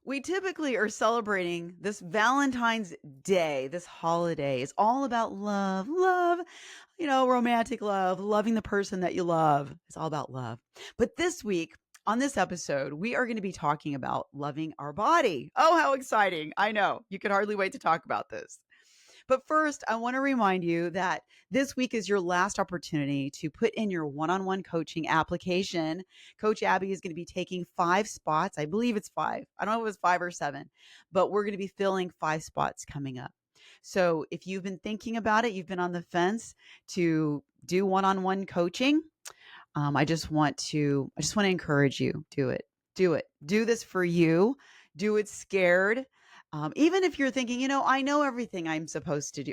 We typically are celebrating this Valentine's Day, this holiday is all about love, love, romantic love, loving the person that you love. It's all about love. But this week, on this episode, we are going to be talking about loving our body. Oh, how exciting. I know. You can hardly wait to talk about this. But first, I want to remind you that this week is your last opportunity to put in your one on one coaching application. Coach Abby is going to be taking 5 spots. I believe it's 5. I don't know if it was 5 or 7, but we're going to be filling 5 spots coming up. So if you've been thinking about it, you've been on the fence to do one on one coaching. I just want to encourage you. Do it. Do it. Do this for you. Do it scared. Even if you're thinking, I know everything I'm supposed to do.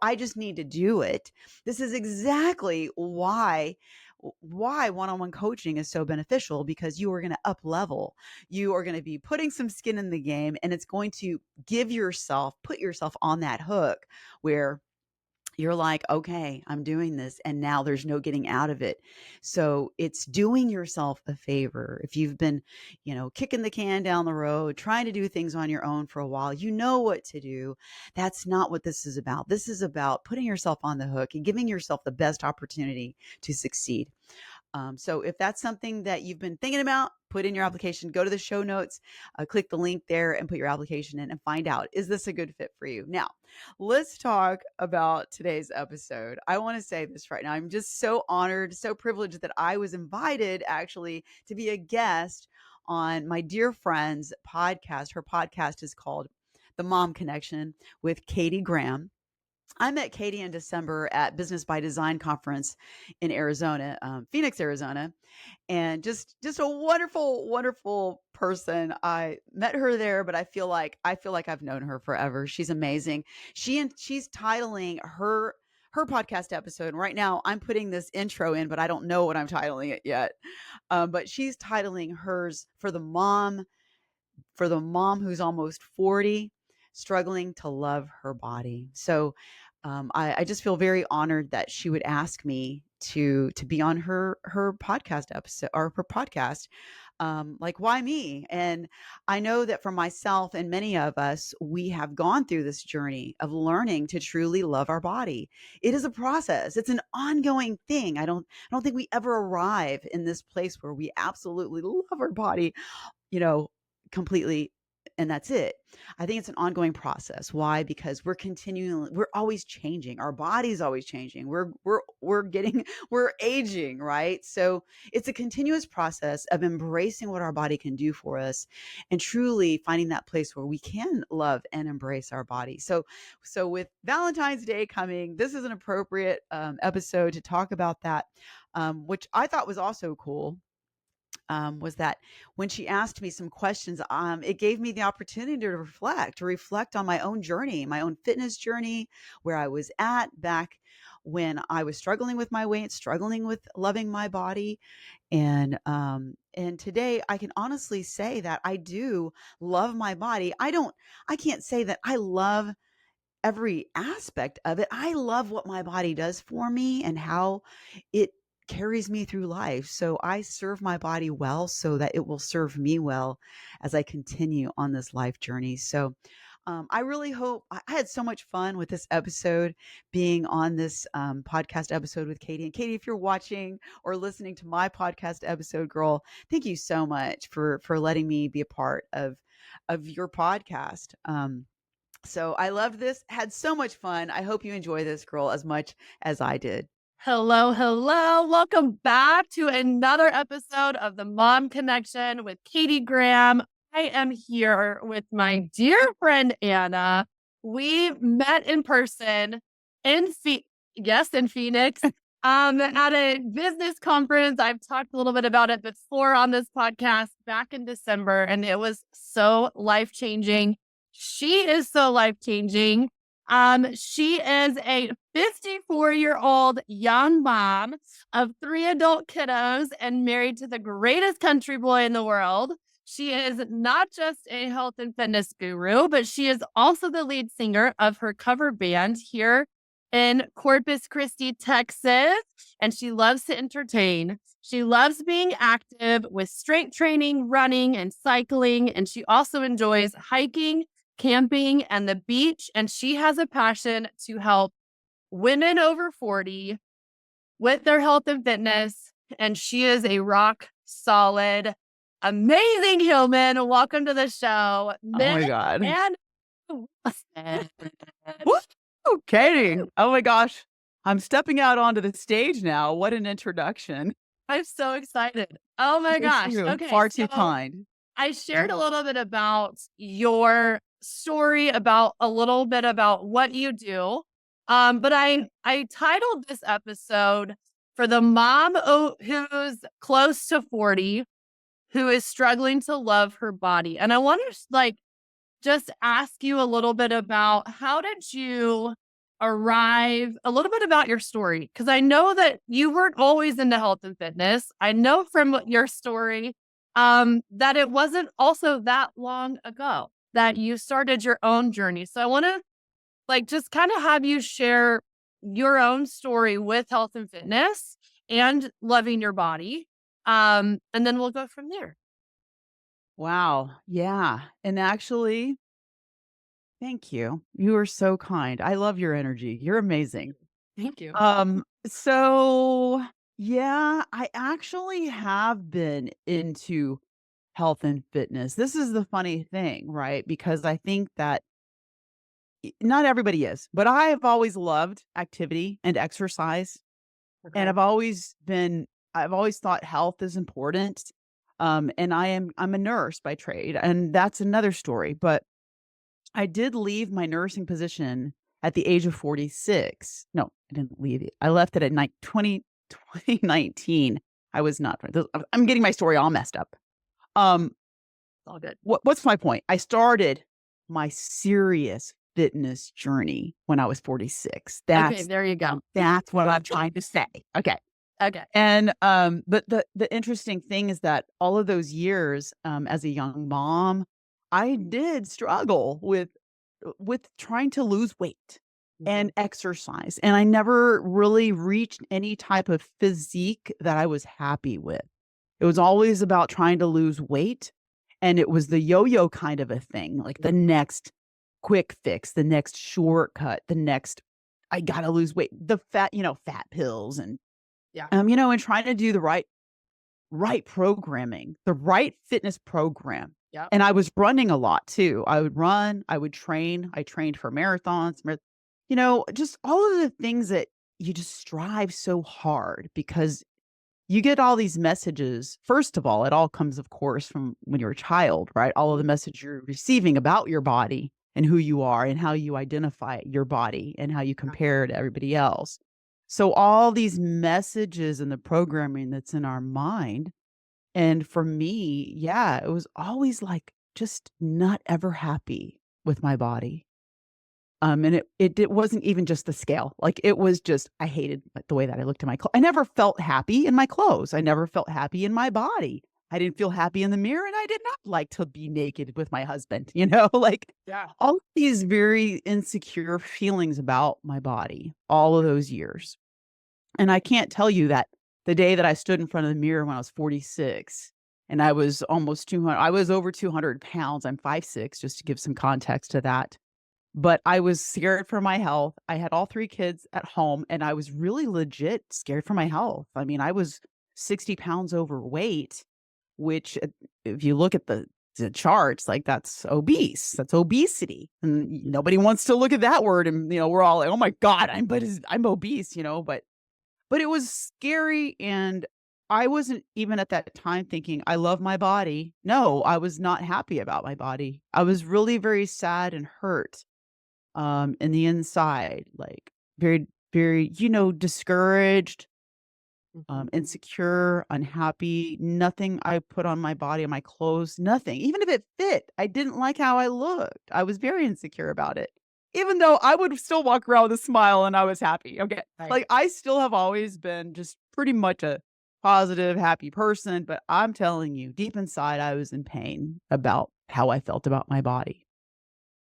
I just need to do it. This is exactly why one-on-one coaching is so beneficial, because you are going to up level. You are going to be putting some skin in the game, and it's going to put yourself on that hook where you're like, okay, I'm doing this, and now there's no getting out of it. So it's doing yourself a favor. If you've been, kicking the can down the road, trying to do things on your own for a while, you know what to do. That's not what this is about. This is about putting yourself on the hook and giving yourself the best opportunity to succeed. So if that's something that you've been thinking about, put in your application, go to the show notes, click the link there and put your application in and find out, is this a good fit for you? Now, let's talk about today's episode. I want to say this right now. I'm just so honored, so privileged that I was invited actually to be a guest on my dear friend's podcast. Her podcast is called The Mom Connection with Katie Graham. I met Katie in December at Business by Design conference in Arizona, Phoenix, Arizona, and just a wonderful, wonderful person. I met her there, but I feel like I've known her forever. She's amazing. She's titling her podcast episode. And right now, I'm putting this intro in, but I don't know what I'm titling it yet. But she's titling hers for the mom who's almost 40, struggling to love her body. So I just feel very honored that she would ask me to be on her podcast episode, or her podcast. Like, why me? And I know that for myself and many of us, we have gone through this journey of learning to truly love our body. It is a process. It's an ongoing thing. I don't think we ever arrive in this place where we absolutely love our body, you know, completely, and that's it. I think it's an ongoing process. Why? Because we're always changing. Our body's always changing. We're aging, right? So it's a continuous process of embracing what our body can do for us and truly finding that place where we can love and embrace our body. So with Valentine's Day coming, this is an appropriate episode to talk about that, which I thought was also cool, was that when she asked me some questions, it gave me the opportunity to reflect on my own journey, my own fitness journey, where I was at back when I was struggling with my weight, struggling with loving my body. And today I can honestly say that I do love my body. I can't say that I love every aspect of it. I love what my body does for me and how it carries me through life. So I serve my body well so that it will serve me well as I continue on this life journey. So I really hope I had so much fun with this episode, being on this podcast episode with Katie. And Katie, if you're watching or listening to my podcast episode, girl, thank you so much for letting me be a part of your podcast. So I loved this, had so much fun. I hope you enjoy this, girl, as much as I did. Hello, hello. Welcome back to another episode of the Mom Connection with Katie Graham. I am here with my dear friend Anna. We met in person in Phoenix, at a business conference. I've talked a little bit about it before on this podcast back in December, and it was so life-changing. She is so life-changing. She is a 54-year-old young mom of 3 adult kiddos and married to the greatest country boy in the world. She is not just a health and fitness guru, but she is also the lead singer of her cover band here in Corpus Christi, Texas, and she loves to entertain. She loves being active with strength training, running, and cycling. And she also enjoys hiking, camping, and the beach. And she has a passion to help women over 40 with their health and fitness. And she is a rock solid, amazing human. Welcome to the show, Oh my Miss God. Anna Wilson. Woo! Katie. Oh my gosh. I'm stepping out onto the stage now. What an introduction. I'm so excited. Oh my Thank gosh. you. Okay, Far too so kind. I shared a little bit about your story, about a little bit about what you do. But I titled this episode for the mom who's close to 40, who is struggling to love her body. And I want to just ask you a little bit about how did you arrive, a little bit about your story, because I know that you weren't always into health and fitness. I know from your story that it wasn't also that long ago that you started your own journey. So I want to just kind of have you share your own story with health and fitness and loving your body. And then we'll go from there. Wow. Yeah. And actually, thank you. You are so kind. I love your energy. You're amazing. Thank you. So yeah, I actually have been into health and fitness. This is the funny thing, right? Because I think that not everybody is, but I have always loved activity and exercise. And Okay. I've always thought health is important. And I'm a nurse by trade, and that's another story. But I did leave my nursing position at the age of 46. No, I didn't leave it. I left it at 2019. I was not, I'm getting my story all messed up. Um, All good. what's my point? I started my serious fitness journey when I was 46. Okay, there you go. That's what I'm trying to say. Okay. Okay. And, but the interesting thing is that all of those years, as a young mom, I did struggle with trying to lose weight Mhm. and exercise, and I never really reached any type of physique that I was happy with. It was always about trying to lose weight, and it was the yo-yo kind of a thing, like the next quick fix, the next shortcut, the next I gotta lose weight, the fat pills and Yeah. and trying to do the right programming, the right fitness program. Yep. And I was running a lot too. I would run, I would train. I trained for marathons, just all of the things that you just strive so hard because you get all these messages. First of all, it all comes, of course, from when you're a child, right? All of the message you're receiving about your body and who you are and how you identify your body and how you Yeah. compare to everybody else. So all these messages and the programming that's in our mind. And for me, yeah, it was always like just not ever happy with my body. And it wasn't even just the scale. Like it was just I hated the way that I looked in my clothes. I never felt happy in my clothes. I never felt happy in my body. I didn't feel happy in the mirror and I did not like to be naked with my husband, like Yeah. all these very insecure feelings about my body all of those years. And I can't tell you that the day that I stood in front of the mirror when I was 46 and I was almost 200, I was over 200 pounds. I'm 5'6", just to give some context to that. But I was scared for my health. I had all 3 kids at home, and I was really legit scared for my health. I mean, I was 60 pounds overweight, which, if you look at the charts, like, that's obese. That's obesity, and nobody wants to look at that word, and, we're all like, "Oh my god, I'm obese," but it was scary, and I wasn't even at that time thinking, "I love my body." No, I was not happy about my body. I was really very sad and hurt in the inside, like very, very, discouraged, Mhm. insecure, unhappy. Nothing I put on my body, on my clothes, nothing. Even if it fit, I didn't like how I looked. I was very insecure about it. Even though I would still walk around with a smile and I was happy. Okay. Right. Like I still have always been just pretty much a positive, happy person. But I'm telling you, deep inside, I was in pain about how I felt about my body.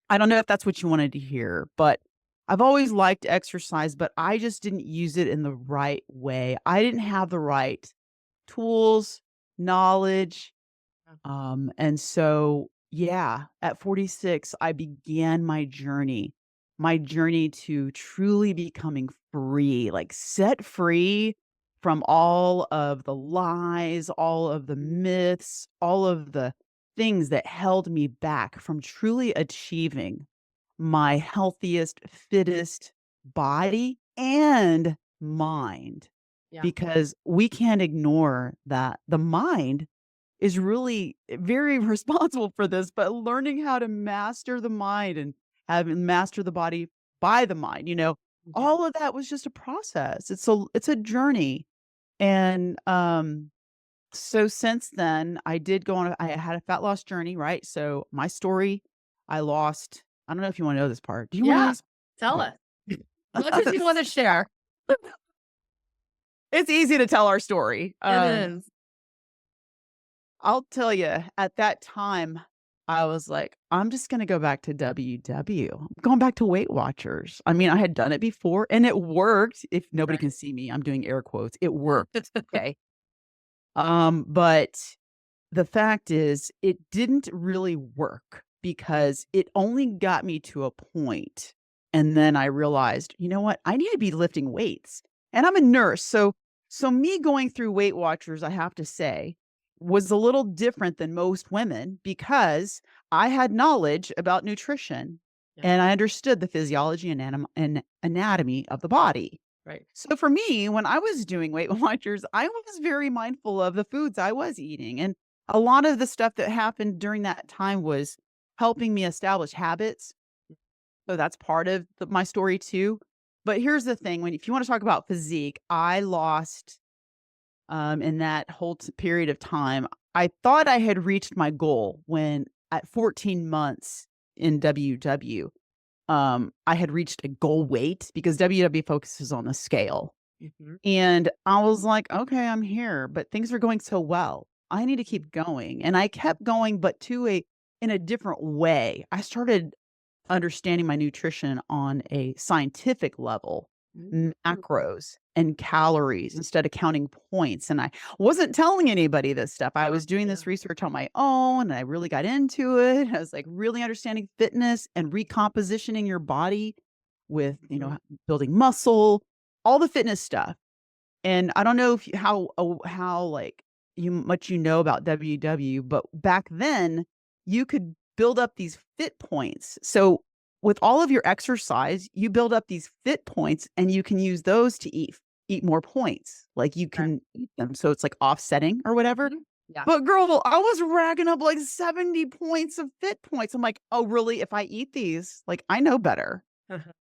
I don't know if that's what you wanted to hear, but I've always liked exercise, but I just didn't use it in the right way. I didn't have the right tools, knowledge. And so, yeah, at 46, I began my journey to truly becoming free, like set free from all of the lies, all of the myths, all of the things that held me back from truly achieving my healthiest, fittest body and mind. Yeah. Because we can't ignore that the mind is really very responsible for this, but learning how to master the mind and having master the body by the mind, Mhm. all of that was just a process. It's a journey. And so since then I had a fat loss journey, right? So my story, I lost, I don't know if you want to know this part. Do you want to know Yeah. this? Tell Okay. us. Much as you want to share. It's easy to tell our story. It is. I'll tell you, at that time, I was like, I'm just going to go back to WW. I'm going back to Weight Watchers. I mean, I had done it before and it worked. If nobody Right. can see me, I'm doing air quotes. It worked. Okay. But the fact is, it didn't really work because it only got me to a point, and then I realized, you know what? I need to be lifting weights, and I'm a nurse, so me going through Weight Watchers, I have to say, was a little different than most women because I had knowledge about nutrition, Yeah. and I understood the physiology and anatomy of the body. Right. So for me, when I was doing Weight Watchers, I was very mindful of the foods I was eating. And a lot of the stuff that happened during that time was helping me establish habits. So that's part of my story too. But here's the thing, if you want to talk about physique, I lost in that whole period of time. I thought I had reached my goal when at 14 months in WW, I had reached a goal weight because WW focuses on the scale. Mhm. And I was like, "Okay, I'm here, but things are going so well. I need to keep going." And I kept going, but in a different way. I started understanding my nutrition on a scientific level, Mm. macros and calories instead of counting points. And I wasn't telling anybody this stuff. I was doing Yeah. this research on my own and I really got into it. I was like really understanding fitness and recompositioning your body with, Mhm. building muscle, all the fitness stuff. And I don't know if you how, like, you know about WW, but back then, you could build up these fit points. So, with all of your exercise, you build up these fit points, and you can use those to eat more points. Like, you Right. can eat them, so it's, like, offsetting or whatever. Mhm. Yeah. But girl, I was racking up, like, 70 points of fit points. I'm like, "Oh, really? If I eat these, like, I know better."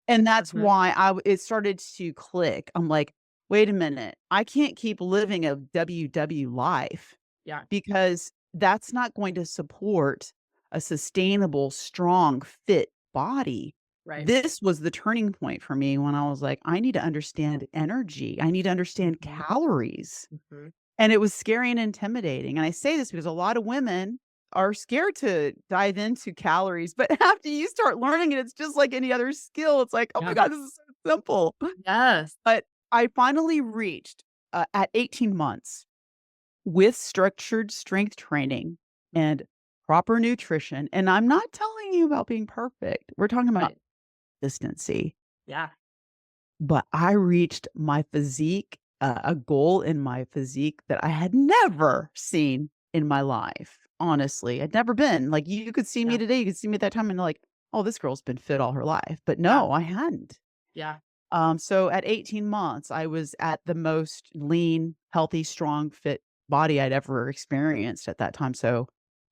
And that's Mhm. why it started to click. I'm like, "Wait a minute. I can't keep living a WW life Yeah. because that's not going to support a sustainable, strong, fit body." Right. This was the turning point for me when I was like, "I need to understand energy. I need to understand Mhm. calories." Mhm. And it was scary and intimidating, and I say this because a lot of women are scared to dive into calories, but after you start learning it, it's just like any other skill. It's like, "Oh my Yeah. god, this is so simple." Yes. But I finally reached, at 18 months, with structured strength training and proper nutrition, and I'm not telling you about being perfect. We're talking about Right. consistency. Yeah. But I reached my physique, a goal in my physique that I had never seen in my life, honestly. I'd never been like, you could see me Yeah. today, you could see me at that time and like, "Oh, this girl's been fit all her life." But Yeah. no, I hadn't. Yeah. So at 18 months, I was at the most lean, healthy, strong, fit body I'd ever experienced at that time, so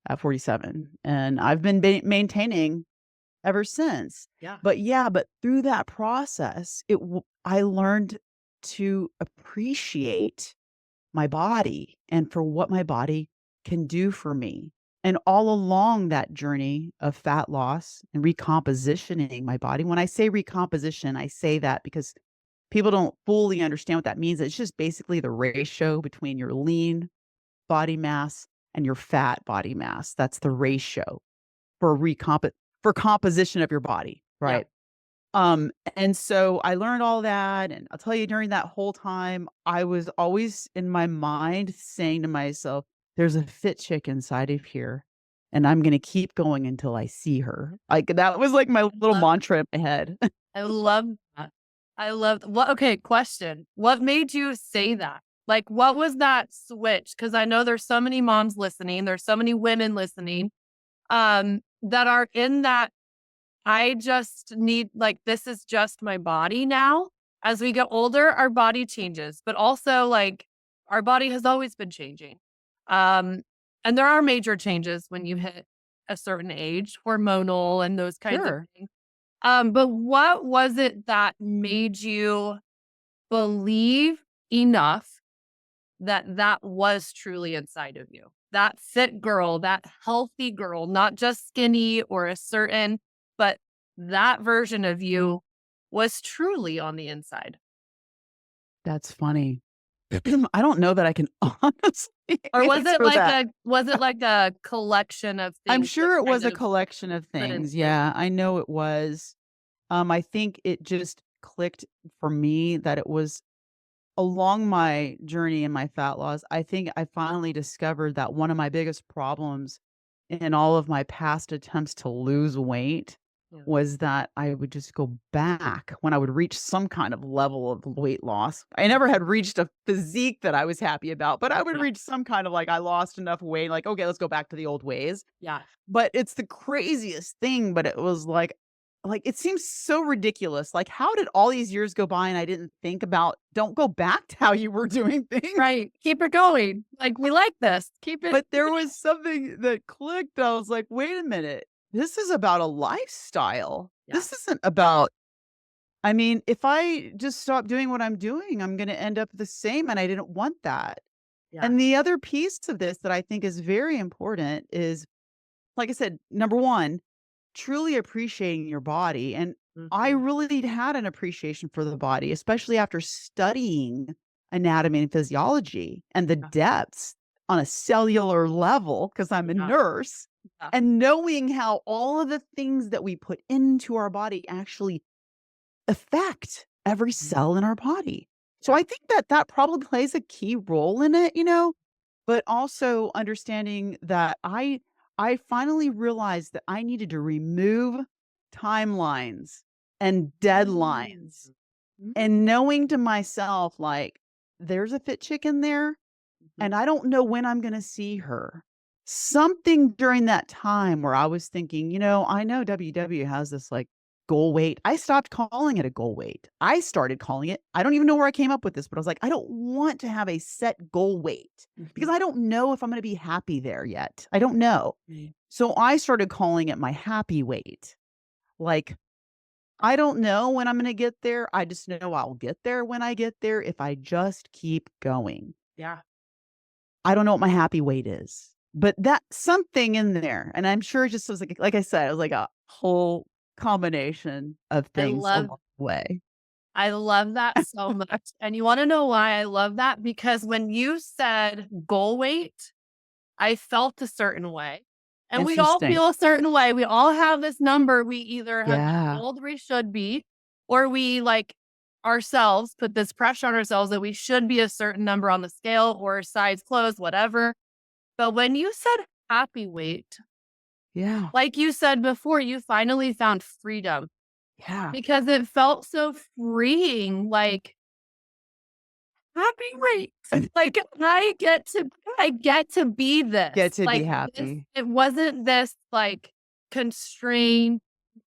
at 47, and I've been maintaining ever since. Yeah. But yeah, but through that process, I learned to appreciate my body and for what my body can do for me. And all along that journey of fat loss and recompositioning my body, when I say recomposition, I say that because people don't fully understand what that means. It's just basically the ratio between your lean body mass and your fat body mass. That's the ratio for recomp for composition of your body, Yeah. right? And so I learned all that, and I'll tell you during that whole time, I was always in my mind saying to myself, "There's a fit chick inside of here, and I'm gonna keep going until I see her." Like, that was like my I little love mantra in my head. I love that. I love what okay, question. What made you say that? Like, what was that switch? Because I know there's so many moms listening, there's so many women listening, that are in that I just need like, this is just my body now. As we get older, our body changes, but also, like, our body has always been changing. Um, and there are major changes when you hit a certain age, hormonal and those kinds of Sure. things. But what was it that made you believe enough that that was truly inside of you? That fit girl, that healthy girl, not just skinny or a certain, but that version of you was truly on the inside. That's funny. I don't know that I can honestly Or answer that. was it like a collection of I'm things that sure it kind was a of collection of put in things. place? Yeah, I know it was. I think it just clicked for me that it was along my journey in my fat loss. I think I finally discovered that one of my biggest problems in all of my past attempts to lose weight Yeah. was that I would just go back when I would reach some kind of level of weight loss. I never had reached a physique that I was happy about, but I would Yeah. reach some kind of like I lost enough weight, like, okay, let's go back to the old ways. Yeah. But it's the craziest thing, but it was like, it seems so ridiculous. Like, how did all these years go by and I didn't think about, "Don't go back to how you were doing things." Right. Keep it going. Like, we like this. Keep it. But there was something that clicked. I was like, "Wait a minute. This is about a lifestyle. Yeah. This isn't about." I mean, if I just stop doing what I'm doing, I'm gonna end up the same, and I didn't want that. Yeah. And the other piece of this that I think is very important is, like I said, number 1, truly appreciating your body, and I Mhm. really had an appreciation for the body, especially after studying anatomy and physiology and the Yeah. depths on a cellular level, because 'cause I'm a Yeah. nurse, Yeah. and knowing how all of the things that we put into our body actually affect every Mhm. cell in our body. So Yeah. I think that that probably plays a key role in it, but also understanding that I finally realized that I needed to remove timelines and Mm. deadlines, Mm. and knowing to myself, like, there's a fit chick in there, Mhm. and I don't know when I'm gonna see her. Something during that time where I was thinking, I know WW has this, like, goal weight. I stopped calling it a goal weight. I started calling it, I don't even know where I came up with this, but I was like, I don't want to have a set goal weight because Mhm. I don't know if I'm gonna be happy there yet. I don't know. Right. So I started calling it my happy weight. Like, I don't know when I'm gonna get there. I just know I'll get there when I get there if I just keep going. Yeah. I don't know what my happy weight is, but that something in there, and I'm sure it just was like I said, it was like a whole combination of I things love along the way. I love that so much. And you wanna know why I love that? Because when you said goal weight, I felt a certain way. And we all Interesting. feel a certain way. We all have this number we either have been Yeah. told we should be, or we like ourselves put this pressure on ourselves that we should be a certain number on the scale or size clothes, whatever. But when you said happy weight, Yeah. like you said before, you finally found freedom Yeah. because it felt so freeing. Like, happy weight. Like, I get to be Get this. to be Like, this happy. it wasn't this, like, constrained,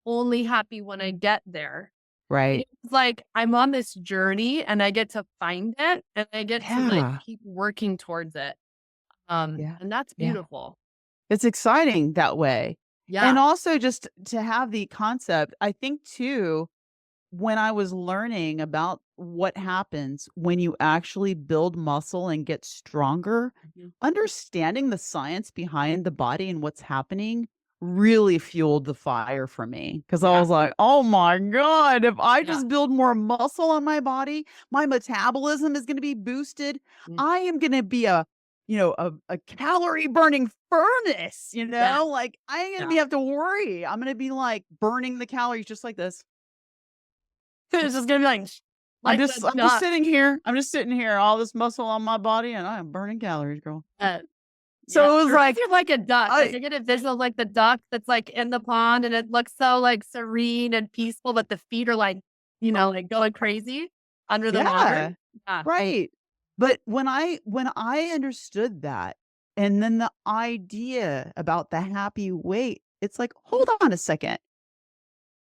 only happy when I get there. Right. It was like, I'm on this journey, and I get to find it, and I get to, like, Yeah. keep working towards it. Yeah. And that's Yeah. beautiful. It's exciting that way. And Yeah. also just to have the concept, I think too, when I was learning about what happens when you actually build muscle and get stronger, Mhm. understanding the science behind the body and what's happening really fueled the fire for me. Cause I Yeah. was like, oh my God, if I Yeah. just build more muscle on my body, my metabolism is going to be boosted. Mm. I am going to be a calorie burning furnace, Yeah. like I ain't gonna be Yeah. have to worry. I'm gonna be like burning the calories just like this. It's just gonna be like I'm the just I'm just duck. sitting here. I'm just sitting here, all this muscle on my body, and I am burning calories, girl. Uh, yeah, So it it was reminds like, me of like a duck. Like I I get a visual of like the duck that's like in the pond, and it looks so like serene and peaceful, but the feet are like, like going crazy under the water. yeah, Yeah, right. But when I understood that, and then the idea about the happy weight, it's like, hold on a second.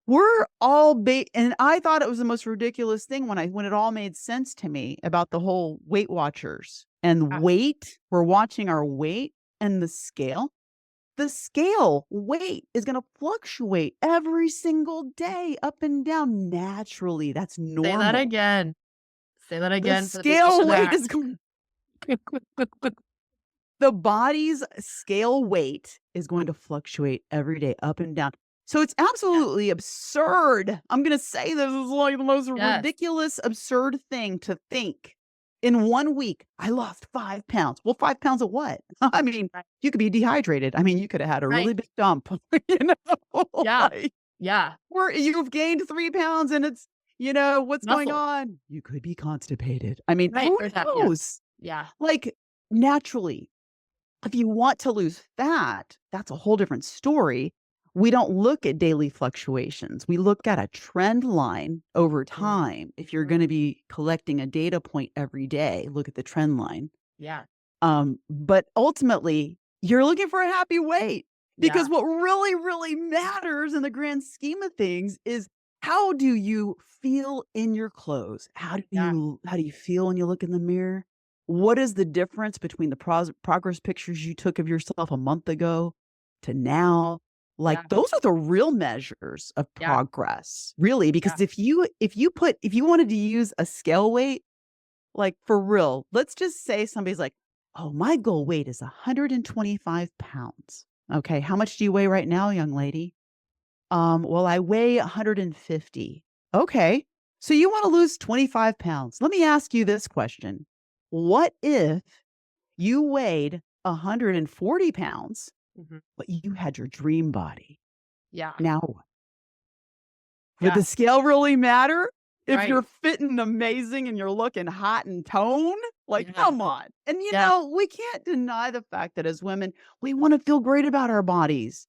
We're all and I thought it was the most ridiculous thing when it all made sense to me about the whole Weight Watchers and yeah. weight. We're watching our weight and the scale. The scale weight is going to fluctuate every single day up and down naturally. That's Say that normal. again. Say that The again for the people in scale the weight back. is going the body's scale weight is going to fluctuate every day up and down. So it's Yeah. absolutely absurd. I'm going to say this is like the most Yes. ridiculous, absurd thing to think. In 1 week, I lost 5 pounds. Well, 5 pounds of what? I mean, Right. you could be dehydrated. I mean, you could have had a Right. really big dump, you know, Yeah. like, Yeah. or you've gained 3 pounds and it's, what's going Muscle. on? You could be constipated. I mean, Right. who There's that. Yeah. knows? Yeah. Like, naturally, if you want to lose fat, that's a whole different story. We don't look at daily fluctuations. We look at a trend line over Mm, time. If you're going mm, to be collecting a data point every day, look at the trend line. yeah. But ultimately, you're looking for a happy weight because Yeah. what really, really matters in the grand scheme of things is how do you feel in your clothes? Yeah. How do you feel when you look in the mirror? What is the difference between the progress pictures you took of yourself a month ago to now? Like Yeah. those are the real measures of Yeah. progress, really, Yeah. because if you wanted to use a scale weight, like, for real, let's just say somebody's like, "Oh, my goal weight is 125 pounds." Okay, how much do you weigh right now, young lady? Well, I weigh 150. Okay, so you wanna lose 25 pounds. Let me ask you this question. What if you weighed 140 pounds, Mhm. but you had your dream body? Yeah. Now what? Would Yeah. the scale really matter if you're Right. fitting amazing and you're looking hot and toned? Like, Yeah. come on. And Yeah. we can't deny the fact that as women, we want to feel great about our bodies.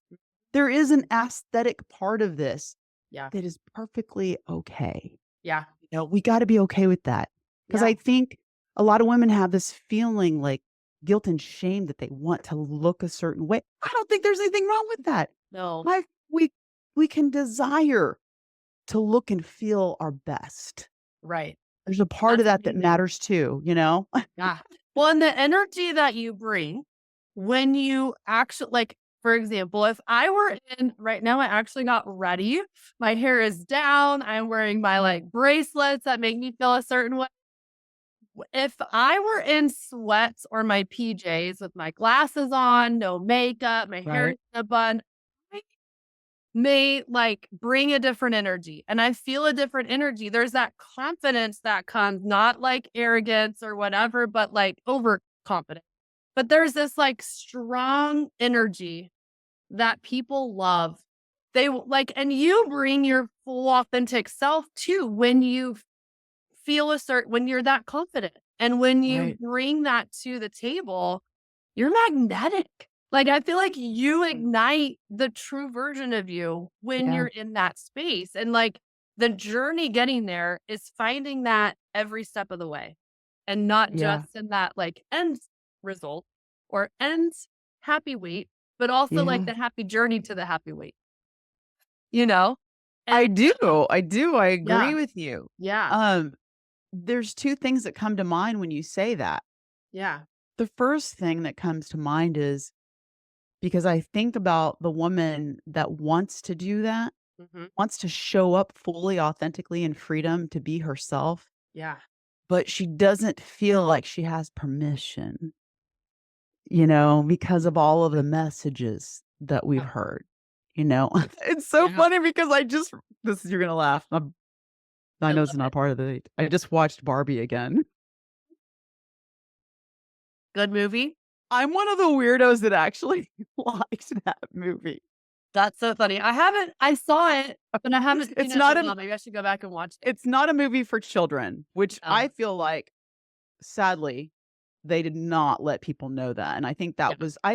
There is an aesthetic part of this Yeah. that is perfectly okay. Yeah. We got to be okay with that. Because Yeah. I think a lot of women have this feeling like guilt and shame that they want to look a certain way. I don't think there's anything wrong with that. No. My we can desire to look and feel our best. Right. There's a part of That's that that amazing. matters too, you know? Yeah. Well, and the energy that you bring when you actually like, for example, if I were in right now, I actually got ready. My hair is down. I'm wearing my like bracelets that make me feel a certain way. If I were in sweats or my PJs with my glasses on, no makeup, my hair in Right. a bun, I may like bring a different energy. And I feel a different energy. There's that confidence that comes, not like arrogance or whatever, but like overconfidence. But there's this like strong energy that people love. Like, and you bring your full authentic self too when you feel a certain, when you're that confident. And when you Right. bring that to the table, you're magnetic. Like, I feel like you ignite the true version of you when Yeah. you're in that space. And like the journey getting there is finding that every step of the way and not Yeah. just in that like end result or end happy weight, but also like Yeah. the happy journey to the happy weight, you know? I And do. I do. I yeah, agree with you. yeah, Um, there's 2 things that come to mind when you say that. yeah. The first thing that comes to mind is because I think about the woman that wants to do that, Mhm. wants to show up fully, authentically in freedom to be herself, Yeah. but she doesn't feel like she has permission. Because of all of the messages that we've Yeah. heard, you know? It's so Yeah. funny because you're gonna laugh. I I know it's love not it. part of the I just watched Barbie again. Good movie. I'm one of the weirdos that actually liked that movie. That's so funny. I saw it, but I haven't seen It's it in a not while. a Maybe I should go back and watch it. it's not a movie for children, which I Oh, feel like, sadly, they did not let people know that, and yeah, I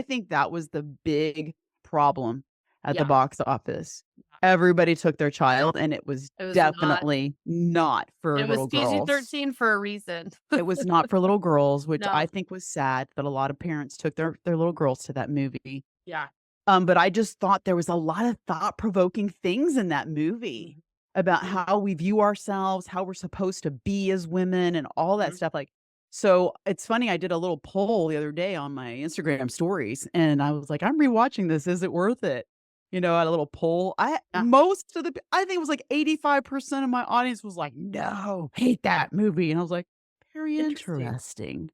think that was the big problem at the yeah. box office. Everybody took their child, and it was It was not. definitely not for It was little girls. PG-13 for a reason. It was not for little girls, which No. I think was sad that a lot of parents took their little girls to that movie. Yeah. But I just thought there was a lot of thought-provoking things in that movie Mhm. about how we view ourselves, how we're supposed to be as women, and all that Mhm. stuff, like so it's funny, I did a little poll the other day on my Instagram stories, and I was like, "I'm rewatching this, is it worth it?" You know, I had a little poll. Yeah. I think it was like 85% of my audience was like, "No, hate that movie," and I was like, "Very Interesting. interesting."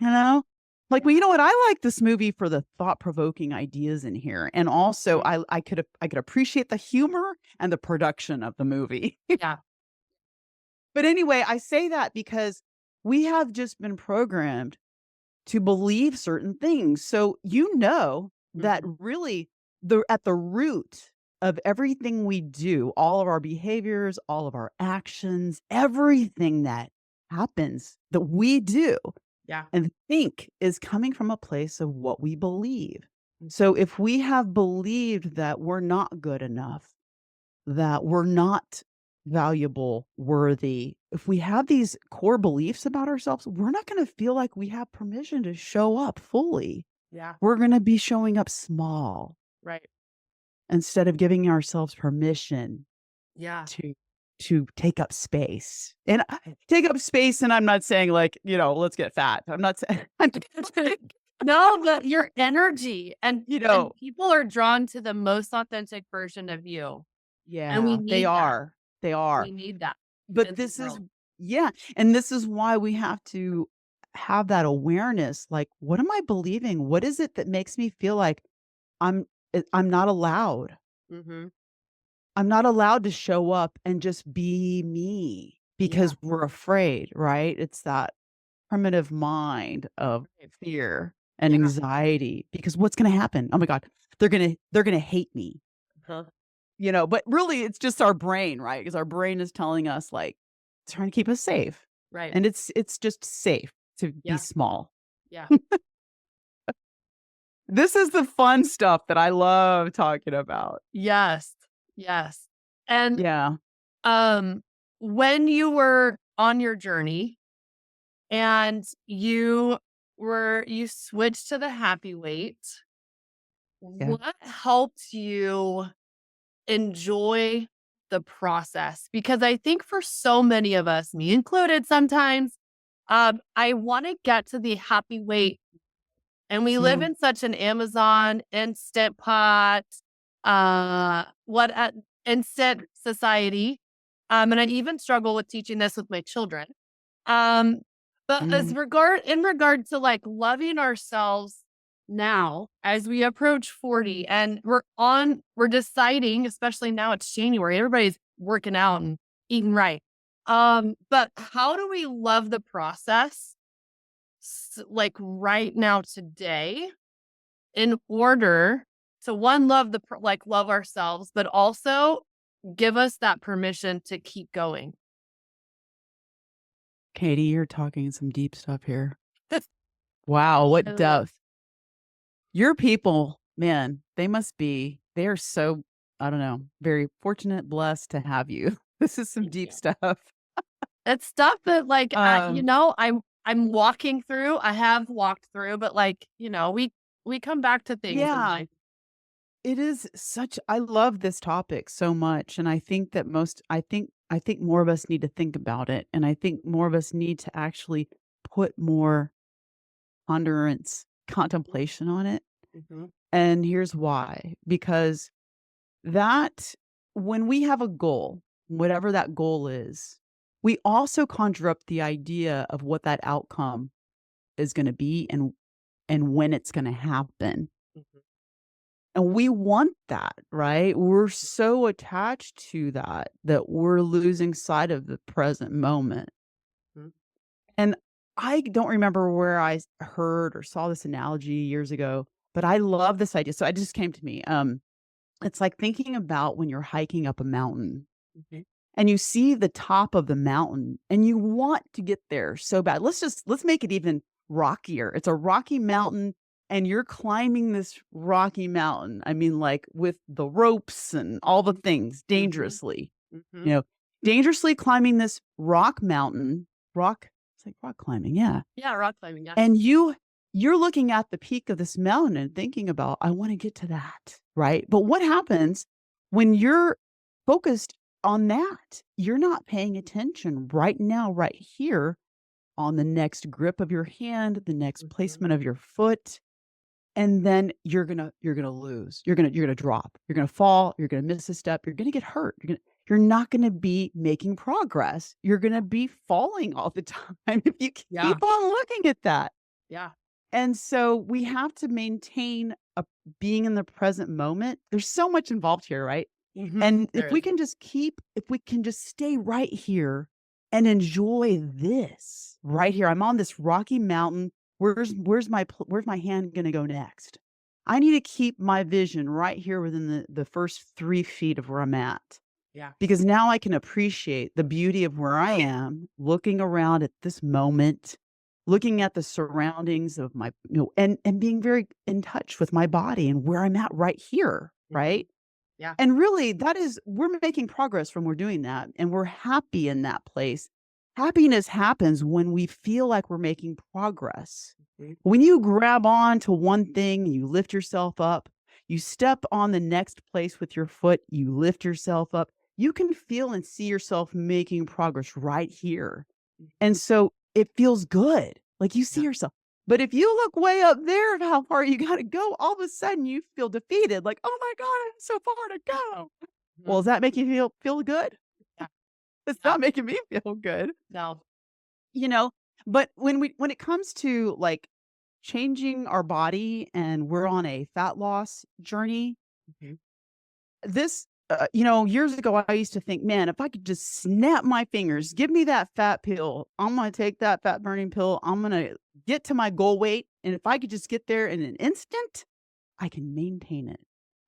You know? Like, "Well, you know what? I like this movie for the thought-provoking ideas in here, and also Mhm. I could appreciate the humor and the production of the movie." Yeah. But anyway, I say that because we have just been programmed to believe certain things. So, you know that Mhm. really at the root of everything we do, all of our behaviors, all of our actions, everything that happens that we do Yeah. and think is coming from a place of what we believe. Mhm. So if we have believed that we're not good enough, that we're not valuable, worthy, if we have these core beliefs about ourselves, we're not going to feel like we have permission to show up fully. Yeah. We're going to be showing up small Right. instead of giving ourselves permission Yeah. to take up space. And take up space, and I'm not saying like, let's get fat. I'm not saying No, but your energy you and know, people are drawn to the most authentic version of you, and we yeah, they need that. are. They are. We need that But in the this is world. yeah, and this is why we have to have that awareness, like, what am I believing? What is it that makes me feel like I'm I'm not allowed? Mhm. I'm not allowed to show up and just be me Yeah. because we're afraid, right? It's that primitive mind of Right. fear and Yeah. anxiety because what's gonna happen? Oh my god, they're gonna hate me. Uh-huh. But really it's just our brain, right? Because our brain is telling us, like, trying to keep us safe, Right. and it's just safe to be Yeah. small. Yeah. This is the fun stuff that I love talking about. Yes. Yes. And, Yeah. um, when you were on your journey and you switched to the happy weight, Yeah. what helped you enjoy the process? Because I think for so many of us, me included sometimes, I wanna get to the happy weight, and we live Yeah. in such an Amazon, Instant Pot, what instant society, and I even struggle with teaching this with my children. Um, but Mhm. in regard to, like, loving ourselves now as we approach 40 and we're deciding, especially now it's January, everybody's working out and eating right. But how do we love the process like right now today in order to one love like love ourselves, but also give us that permission to keep going. Katie, you're talking some deep stuff here. Wow, I what love. depth. Your people, man, they are so, I don't know, very fortunate, blessed to have you. This is some Thank deep you. stuff. It's stuff that like Um, I'm walking through. I have walked through, but like we come back to things in yeah, life. it is such I love this topic so much, and I think that I think more of us need to think about it, and I think more of us need to actually put more ponderance, contemplation on it, Mhm. and here's why. Because that when we have a goal, whatever that goal is, we also conjure up the idea of what that outcome is gonna be and when it's gonna happen. Mhm. And we want that, right? We're so attached to that that we're losing sight of the present moment. Mhm. And I don't remember where heard or saw this analogy years ago, but I love this idea. So it just came to me. It's like thinking about when you're hiking up a mountain Mhm. and you see the top of the mountain and you want to get there so bad. Let's make it even rockier. It's a rocky mountain and you're climbing this rocky mountain. I mean, like with the ropes and all the things Mhm. dangerously, you Mhm. know, dangerously climbing this rock mountain, it's like rock climbing. Yeah. Yeah, rock climbing, yeah. And you're looking at the peak of this mountain and thinking about, "I wanna get to that," right? But what happens when you're focused on that? You're not paying attention right now, right here on the next grip of your hand, the next Mhm. placement of your foot, and then you're gonna lose. You're gonna drop. You're gonna fall, you're gonna miss a step, you're gonna get hurt. You're not gonna be making progress. You're gonna be falling all the time if you Yeah, keep on looking at that. yeah. And so we have to maintain a being in the present moment. There's so much involved here, right? Mhm. And There is. if we can just stay right here and enjoy this right here. I'm on this rocky mountain. Where's my hand going to go next? I need to keep my vision right here within the first 3 feet of where I'm at. Yeah. Because now I can appreciate the beauty of where I am, looking around at this moment, looking at the surroundings of my and being very in touch with my body and where I'm at right here, Mhm. right? Yeah. And really, that is we're making progress when we're doing that, and we're happy in that place. Happiness happens when we feel like we're making progress. Mhm. When you grab on to one thing, you lift yourself up, you step on the next place with your foot, you lift yourself up, you can feel and see yourself making progress right here. And Mhm. so it feels good. Like you see Yeah. yourself. But if you look way up there of how far you got to go, all of a sudden you feel defeated. Like, oh my God, I have so far to go. Well, Mhm. does that make you feel good? Yeah. It's Yeah. not making me feel good, No. you know. But when it comes to like changing our body and we're on a fat loss journey, Mhm. years ago, I used to think, man, if I could just snap my fingers, give me that fat pill, I'm going to take that fat burning pill. I'm going to get to my goal weight. And if I could just get there in an instant, I can maintain it.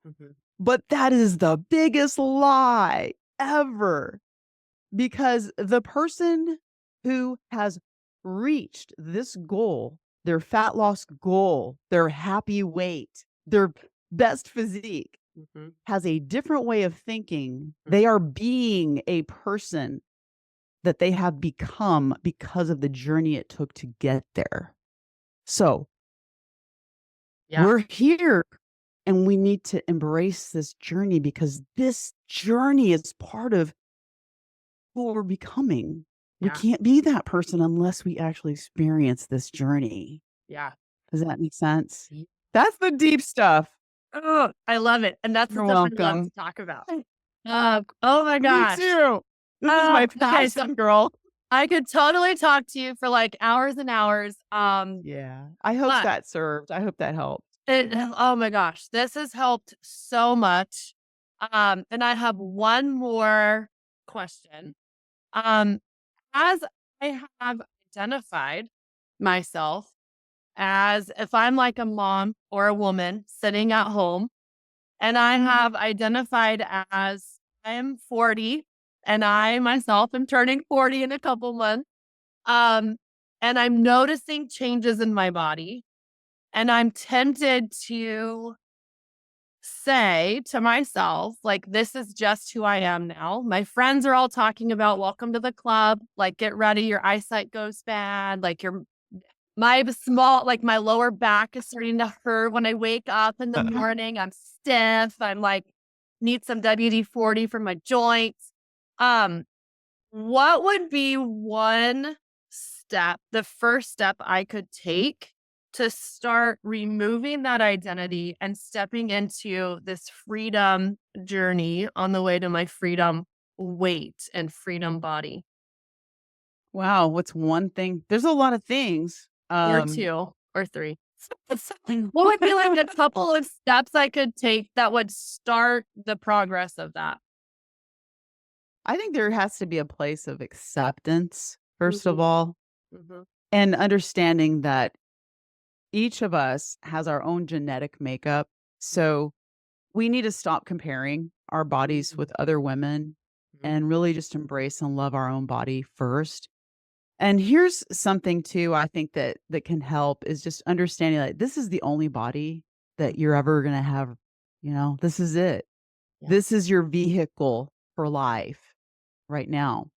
Mhm. But that is the biggest lie ever because the person who has reached this goal, their fat loss goal, their happy weight, their best physique, Mhm. has a different way of thinking. Mhm. They are being a person that they have become because of the journey it took to get there. So Yeah. we're here and we need to embrace this journey because this journey is part of who we're becoming. We Yeah. can't be that person unless we actually experience this journey. Yeah. Does that make sense? Ye That's the deep stuff. Oh, I love it, and that's the You're stuff I love to welcome. talk about. Oh my Me gosh. too. This is my Okay, so passion, girl. I could totally talk to you for, like, hours and hours, Yeah. I hope but that served. I hope that helped. oh my gosh, this has helped so much. And I have one more question. Um, as I have identified myself as if I'm like a mom or a woman sitting at home, and I have identified as I am 40 and I myself am turning 40 in a couple months. Um, and I'm noticing changes in my body, and I'm tempted to say to myself, like, this is just who I am now. My friends are all talking about welcome to the club. Like, get ready, your eyesight goes bad. Like, my lower back is starting to hurt when I wake up in the morning. I'm stiff. I'm like, need some WD 40 for my joints. Um, what would be one step, the first step I could take to start removing that identity and stepping into this freedom journey on the way to my freedom weight and freedom body? Wow, what's one thing? There's a lot of things. Or 2 or 3. What would be like a couple of steps I could take that would start the progress of that? I think there has to be a place of acceptance, first of Mhm, all, mhm, and understanding that each of us has our own genetic makeup. mhm, So we need to stop comparing our bodies with other women Mhm. and really just embrace and love our own body first. And here's something too I think that can help is just understanding like this is the only body Mm. that you're ever going to have, this is it. Yeah. This is your vehicle for life right now.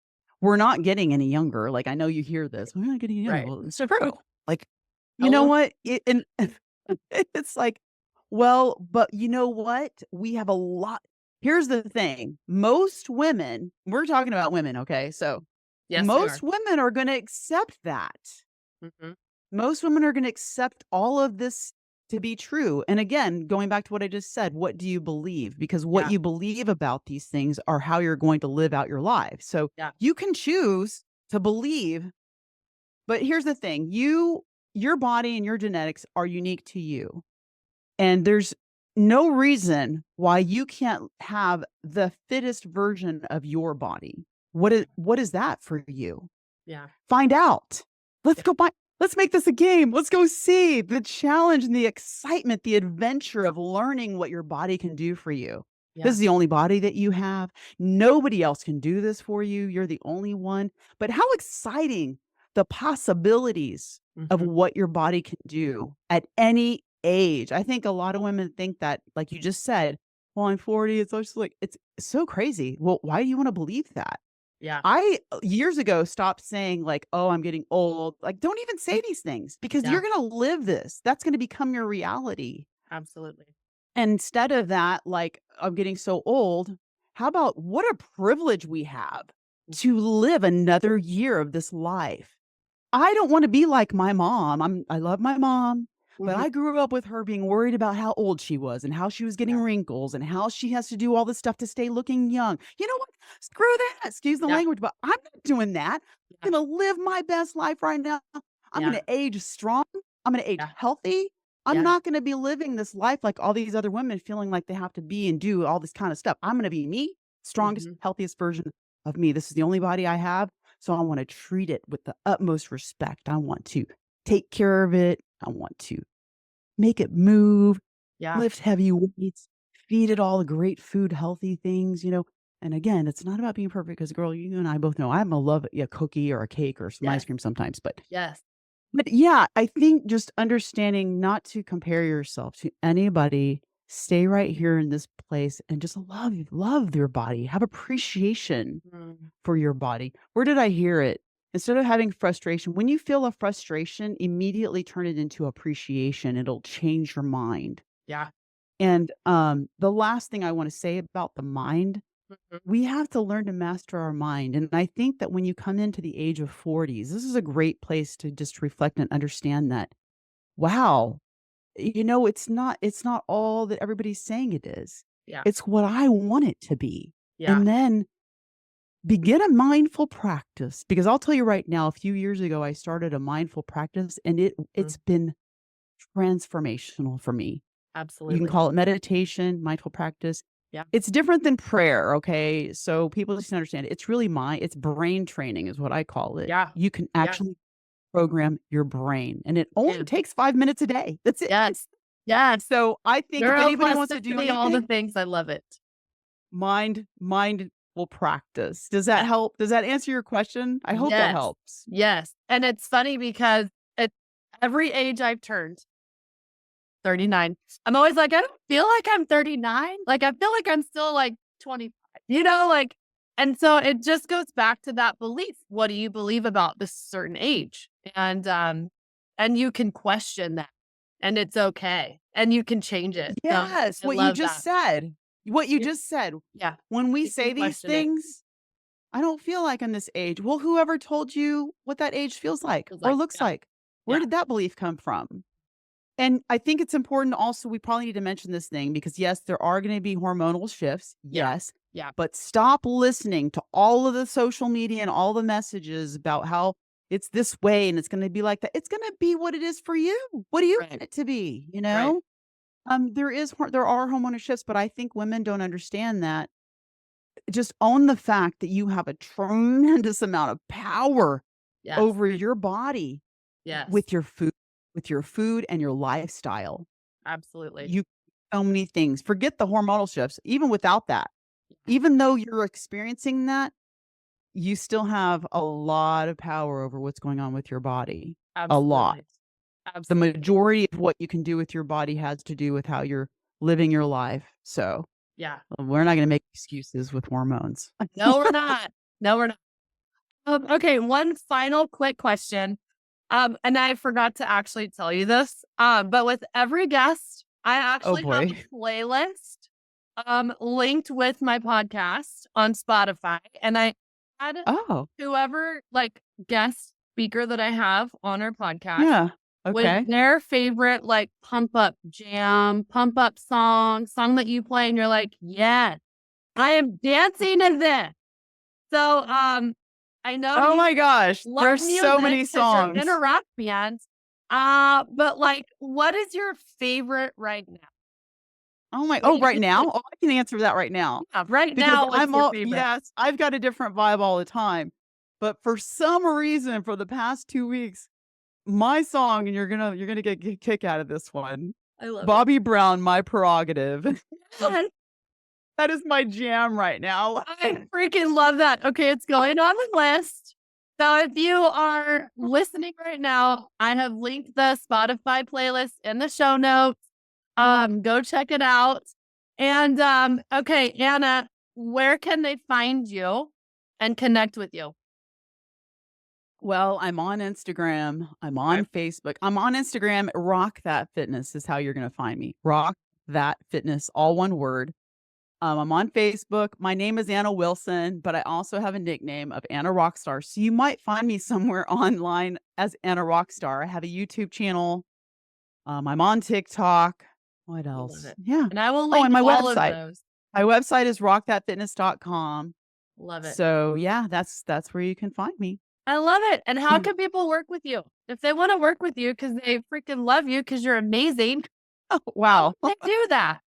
We're not getting any younger. Like I know you hear this. We're not getting any younger. Right. Well, it's true. Like you know Hello. what? And it's like, well, but you know what? We have a lot. Here's the thing. Most women, we're talking about women, okay? So Yes, we most are. women are going to accept that. Mhm. Most women are going to accept all of this to be true. And again, going back to what I just said, what do you believe? Because what Yeah. you believe about these things are how you're going to live out your life. So Yeah. you can choose to believe, but here's the thing. Your body and your genetics are unique to you. And there's no reason why you can't have the fittest version of your body. What is that for you? Yeah. Find out. Let's Yeah. go buy let's make this a game. Let's go see the challenge and the excitement, the adventure of learning what your body can do for you. This Yeah. is the only body that you have. Nobody else can do this for you. You're the only one. But how exciting the possibilities of Mhm. what your body can do at any age. I think a lot of women think that, like you just said, well, I'm 40. It's just like, it's so crazy. Well, why do you want to believe that? Yeah. I years ago stopped saying like, "Oh, I'm getting old." Like, don't even say these things because Yeah. you're going to live this. That's going to become your reality. Absolutely. And instead of that, like, I'm getting so old, how about what a privilege we have to live another year of this life? I don't wanna be like my mom. I love my mom, but Mhm. I grew up with her being worried about how old she was and how she was getting Yeah. wrinkles and how she has to do all this stuff to stay looking young. You know what? Screw that. Excuse the Yeah. language, but I'm not doing that. Yeah. I'm gonna live my best life right now. I'm Yeah. gonna age strong. I'm gonna age Yeah. healthy. I'm Yeah. not gonna be living this life like all these other women feeling like they have to be and do all this kind of stuff. I'm gonna be me, strongest, Mhm. healthiest version of me. This is the only body I have. So I want to treat it with the utmost respect. I want to take care of it. I want to make it move, Yeah. lift heavy weights, feed it all the great food, healthy things. And again, it's not about being perfect because, girl, you and I both know I'm a love a cookie or a cake or some ice Yes. cream sometimes. But Yes. but yeah, I think just understanding not to compare yourself to anybody, stay right here in this place and just love your body, have appreciation Mm. for your body. Where did I hear it? Instead of having frustration, when you feel a frustration, immediately turn it into appreciation. It'll change your mind. Yeah. And the last thing I want to say about the mind, Mhm. we have to learn to master our mind. And I think that when you come into the age of 40s, this is a great place to just reflect and understand that, wow, it's not all that everybody's saying it is. Yeah. It's what I want it to be. Yeah. And then begin a mindful practice, because I'll tell you right now, a few years ago, I started a mindful practice and Mm. it's been transformational for me. You can Absolutely. call it meditation, mindful practice. Yeah. It's different than prayer, okay? So people just understand it. It's really it's brain training is what I call it. Yeah. You can Yeah. actually program your brain and it only Yeah. takes 5 minutes a day. That's it. Yes. Yes. So I think if anybody wants to do Neuroplasticity, all the anything, things. I love it. mindful practice. Does that Yeah. help? Does that answer your question? I hope that Yes. helps. Yes. And it's funny because at every age I've turned, 39, I'm always like, I don't feel like I'm 39. Like, I feel like I'm still like 25, like, and so it just goes back to that belief. What do you believe about this certain age? And you can question that and it's okay. And you can change it. So Yes, I what you love just that. said. What you Yeah. just said. Yeah. When we You can say these question it. things, I don't feel like I'm this age. Well, whoever told you what that age feels like Feels or like, looks yeah. like? Where Yeah. did that belief come from? And I think it's important also, we probably need to mention this thing because yes, there are going to be hormonal shifts. Yeah. Yes. Yeah. But stop listening to all of the social media and all the messages about how it's this way and it's going to be like that. It's going to be what it is for you. What do you Right. want it to be? Right. There are hormonal shifts, but I think women don't understand that. Just own the fact that you have a tremendous amount of power Yes. over your body Yes. with your food and your lifestyle. Absolutely. You so many things. Forget the hormonal shifts. Even without that, even though you're experiencing that, you still have a lot of power over what's going on with your body. A lot. Absolutely. The Absolutely. majority of what you can do with your body has to do with how you're living your life. So Yeah. we're not going to make excuses with hormones. No, we're not. No, we're not. Okay, one final quick question. And I forgot to actually tell you this. But with every guest, I Oh actually have boy. a playlist linked with my podcast on Spotify. And I had Oh, whoever like guest speaker that I have on our podcast yeah. with Okay. their favorite like pump up jam, pump up song that you play, and you're like, yes, I am dancing to this. So I know Oh you my gosh. love There's so music many because you're in a songs. rock band. But like, what is your favorite right now? That you Right could now? think Oh, I can answer that right now of right because now, what's your favorite? yes, I've got a different vibe all the time. But for some reason, for the past 2 weeks, my song, and you're gonna get a kick out of this one. I love it. Bobby Brown, My Prerogative. God, That is my jam right now. I freaking love that. Okay, it's going on the list. So if you are listening right now, I have linked the Spotify playlist in the show notes. Go check it out. And okay, Anna, where can they find you and connect with you? Well, I'm on Instagram. I'm Okay. on Facebook. I'm on Instagram. Rock That Fitness is how you're going to find me. Rock That Fitness, all one word. I'm on Facebook. My name is Anna Wilson, but I also have a nickname of Anna Rockstar. So you might find me somewhere online as Anna Rockstar. I have a YouTube channel. I'm on TikTok. What I love else? it. Yeah. And I will Oh, and link my all of website. those. My website is rockthatfitness.com. Love it. So yeah, that's where you can find me. I love it. And how can people work with you? If they want to work with you because they freaking love you because you're amazing, Oh, how wow. can they do that?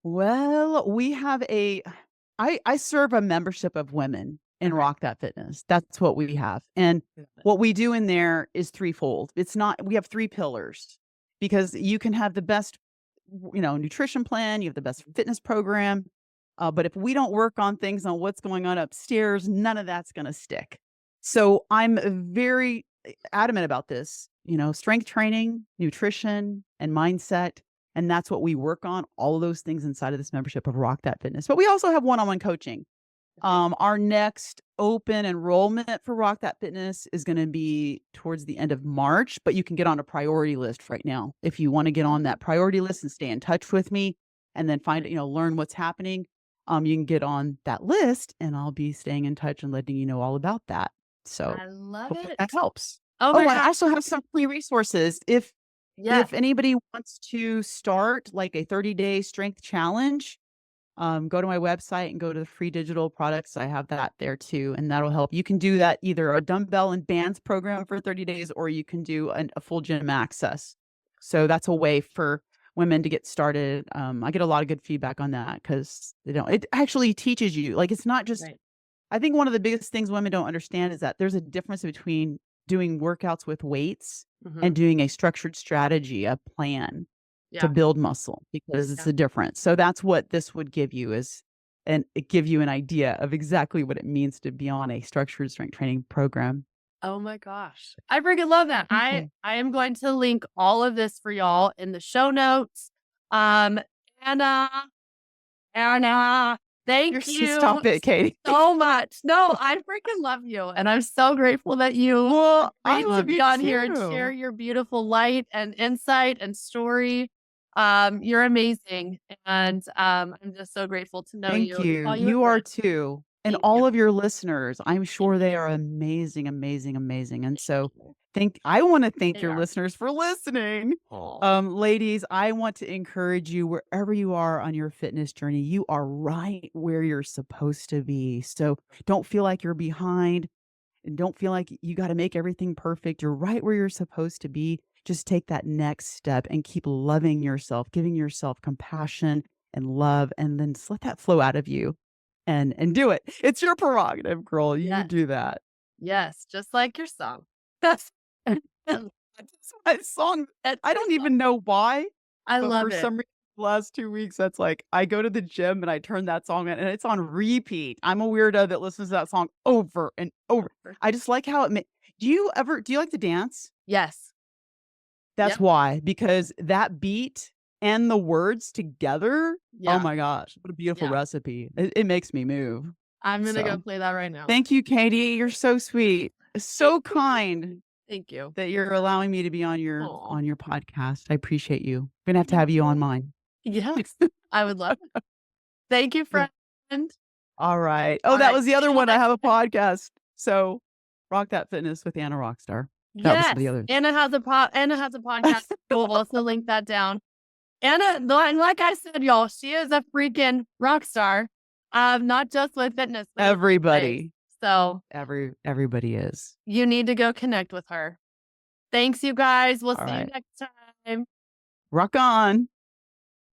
Well, we have I serve a membership of women in Okay. Rock That Fitness. That's what we have. And Love it. what we do in there is threefold. It's not we have three pillars because you can have the best nutrition plan, you have the best fitness program, but if we don't work on things on what's going on upstairs, none of that's going to stick. So I'm very adamant about this, strength training, nutrition, and mindset. And that's what we work on, all of those things inside of this membership of Rock That Fitness. But we also have one-on-one coaching. Okay. Our next open enrollment for Rock That Fitness is going to be towards the end of March, but you can get on a priority list right now. If you want to get on that priority list and stay in touch with me and then learn what's happening, you can get on that list and I'll be staying in touch and letting you know all about that. So I love hopefully it. that helps. Oh Oh, my I God. also have some free resources. Yeah. If anybody wants to start like a 30-day strength challenge, go to my website and go to the free digital products. I have that there too, and that'll help. You can do that either a dumbbell and bands program for 30 days, or you can do a full gym access. So that's a way for women to get started. I get a lot of good feedback on that because it actually teaches you, like, it's not just, Right. I think one of the biggest things women don't understand is that there's a difference between doing workouts with weights Mm-hmm. and doing a structured strategy, a plan to Yeah. build muscle, because it's Yeah. a difference. So that's what this would give you and it give you an idea of exactly what it means to be on a structured strength training program. Oh my gosh. I freaking love that. I Okay. I am going to link all of this for y'all in the show notes. Um, Anna, Anna, thank you Stop it, Katie. so much. No, I freaking love you. And I'm so grateful that you Well, I agreed to love be you on here and share too. your beautiful light and insight and story. You're amazing. And I'm just so grateful to know Thank you and you. call you a You are friend. too. And Thank you. all of your listeners, I'm Thank sure they you. are amazing, amazing, amazing. And Thank so you. I want to thank They your are. listeners for listening. Oh, Ladies, I want to encourage you wherever you are on your fitness journey, you are right where you're supposed to be. So don't feel like you're behind and don't feel like you got to make everything perfect. You're right where you're supposed to be. Just take that next step and keep loving yourself, giving yourself compassion and love, and then just let that flow out of you and do it. It's your prerogative, girl. You yes. do that. Yes. Just like your song. That's That's my song. that's I your don't song. even know why, I but for love it. some reason last 2 weeks, that's like, I go to the gym and I turn that song on and it's on repeat. I'm a weirdo that listens to that song over and over. I just like how do you like to dance? Yes. That's Yep. why, because that beat and the words together, oh Yeah. my gosh, what a beautiful Yeah. recipe. It makes me move. I'm gonna go So, play that right now. thank you, Katie. You're so sweet. So kind Thank you. that you're allowing me to be on Aw. your podcast. I appreciate you. I'm gonna have to have you on mine. Yes, I would love it. Thank you, friend. All right. Oh, All that right. was the other Till one. I next have a time. podcast. So, Rock That Fitness with Anna Rockstar. That was Yes, the other. Anna has a podcast. We'll also link that down. Anna, like I said, y'all, she is a freaking rock star. Not just with fitness, but with life. Everybody. So Everybody is. you need to go connect with her. Thanks, you guys. We'll All see you right. next time. Rock on.